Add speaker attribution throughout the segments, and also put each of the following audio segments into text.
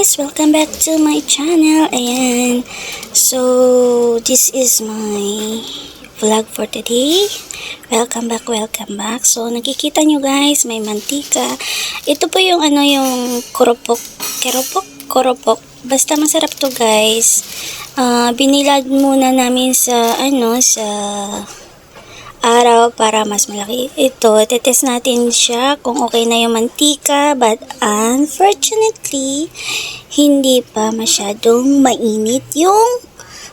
Speaker 1: guys! Welcome back to my channel. Ayan. So, this is my vlog for today. Welcome back, welcome back. So, nakikita nyo guys, may mantika. Ito po yung yung koropok. Basta masarap to guys. Binilad muna namin sa sa araw para mas malaki. Ito, tetest natin siya kung okay na yung mantika, but unfortunately, hindi pa masyadong mainit yung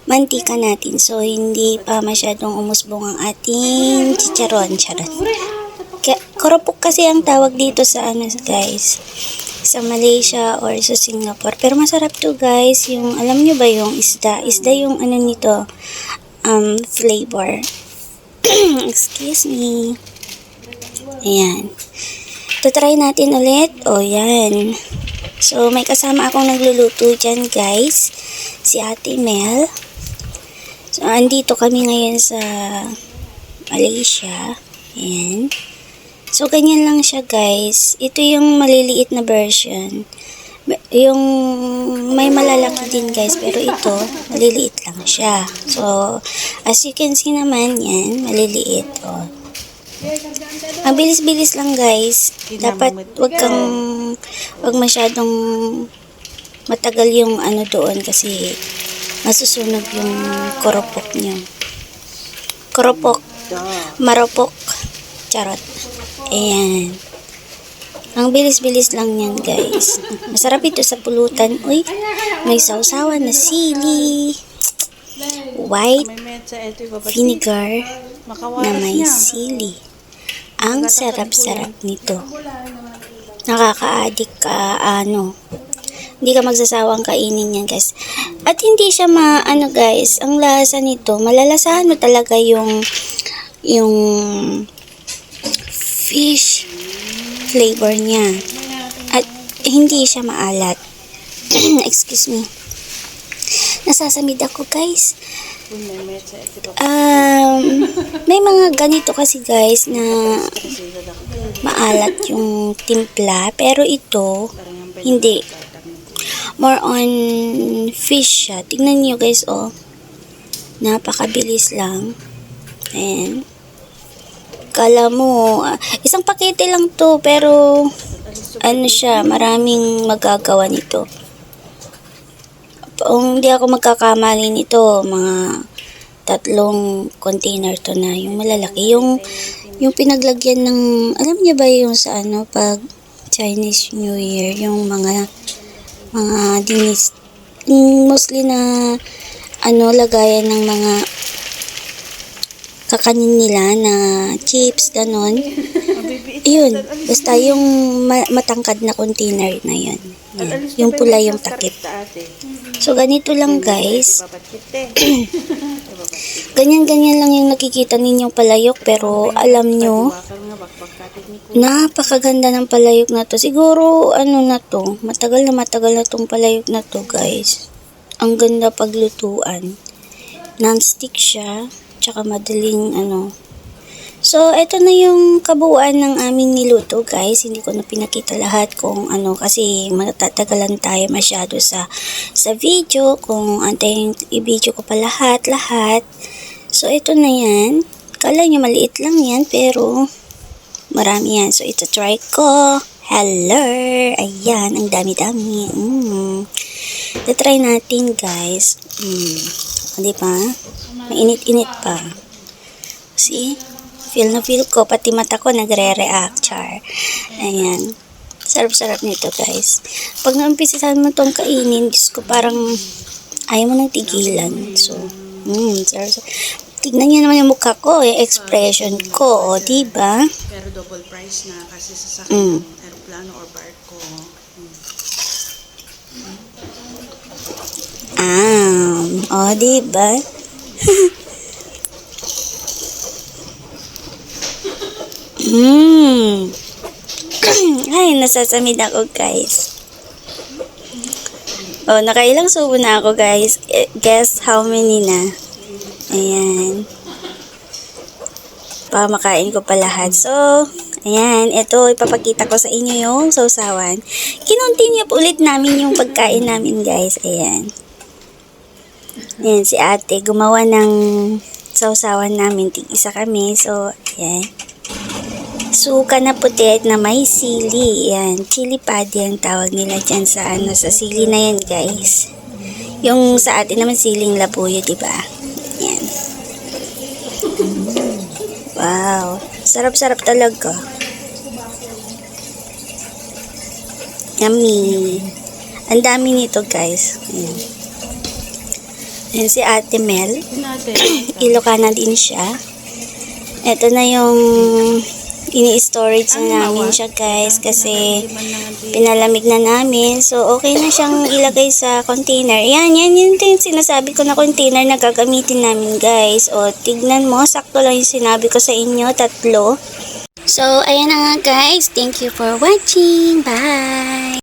Speaker 1: mantika natin. So, hindi pa masyadong umusbong ang ating chicharon. Koropok kasi ang tawag dito sa guys, sa Malaysia or sa Singapore. Pero masarap to guys. Yung, alam nyo ba yung isda? Isda yung nito, flavor. Excuse me. Ayan. Try natin ulit. O, yan. So, may kasama akong nagluluto dyan, guys. Si Ate Mel. So, andito kami ngayon sa Malaysia. Ayan. So, ganyan lang siya, guys. Ito yung maliliit na version. Yung may malalaki din guys, pero ito maliliit lang siya. So as you can see naman, yan maliliit. Ang bilis-bilis lang guys. Dapat wag masyadong matagal yung doon kasi masusunog yung koropok niyo. Maropok. Charot. Ayan. Ang bilis-bilis lang yan, guys. Masarap ito sa pulutan. Uy, may sausawan na sili. White vinegar na may sili. Ang sarap-sarap nito. Nakaka-addict ka, Hindi ka magsasawang kainin yan, guys. At hindi siya guys. Ang lasa nito, malalasahan mo talaga yung fish flavor niya. At hindi siya maalat. Excuse me. Nasasamid ako guys. May mga ganito kasi guys na maalat yung timpla. Pero ito, hindi. More on fish siya. Tingnan niyo guys, napakabilis lang. Ayan. Kala mo, isang pakete lang to, pero siya, maraming magagawa nito. Kung hindi ako magkakamali nito, mga 3 container to na, yung malalaki. Yung pinaglagyan ng, alam niyo ba yung sa pag Chinese New Year, yung mga dinis, mostly na, lagayan ng mga kakanin nila na chips, ganon. Yun. Basta yung matangkad na container na yun. Yung pula yung takip. So, ganito lang guys. Ganyan-ganyan lang yung nakikita ninyong palayok. Pero, alam nyo, napakaganda ng palayok na to. Siguro, na to. Matagal na tong palayok na to guys. Ang ganda paglutuan. Non-stick siya. Tsaka madaling So, ito na yung kabuuan ng aming niluto guys. Hindi ko na pinakita lahat kung kasi matatagalan tayo masyado sa video. Kung antayin i-video ko pa lahat. So, ito na yan. Kala nyo maliit lang yan pero marami yan. So, ito try ko. Hello! Ayan, ang dami-dami. Try natin guys. Diba? Mainit-init pa. See? Feel na feel ko. Pati mata ko nagre-react. Char. Ayan. Sarap-sarap nito guys. Pag naumpisahan mo itong kainin, Diyos ko parang ayaw mo nang tigilan. So, sarap-sarap. Tignan niyo naman yung mukha ko. Yung expression ko. Diba?
Speaker 2: Pero double price na kasi sa aeroplano or barko.
Speaker 1: Diba? Ay, nasasamid ako guys. Nakailang subo na ako guys. Guess how many na? Ayan. Pamakain ko pa lahat. So, Ayan, ito, ipapakita ko sa inyo yung sausawan. Kinontinue po ulit namin yung pagkain namin, guys. Ayan. Ayan, si ate, gumawa ng sausawan namin. Tig-isa kami. So, ayan. Suka na puti na may sili. Ayan, chili padi ang tawag nila dyan sa, sa sili na yan, guys. Yung sa atin naman siling labuyo, diba? Ayan. Wow. Sarap-sarap talaga. Yummy. Ang dami nito, guys. Ayan. Ayan si Ate Mel. Ilocana din siya. Ito na yung ini-storage na namin siya, guys. Kasi pinalamig na namin. So, okay na siyang ilagay sa container. Yan yung sinasabi ko na container na gagamitin namin, guys. O, tignan mo. Sakto lang yung sinabi ko sa inyo. 3. So, ayan na nga, guys. Thank you for watching. Bye!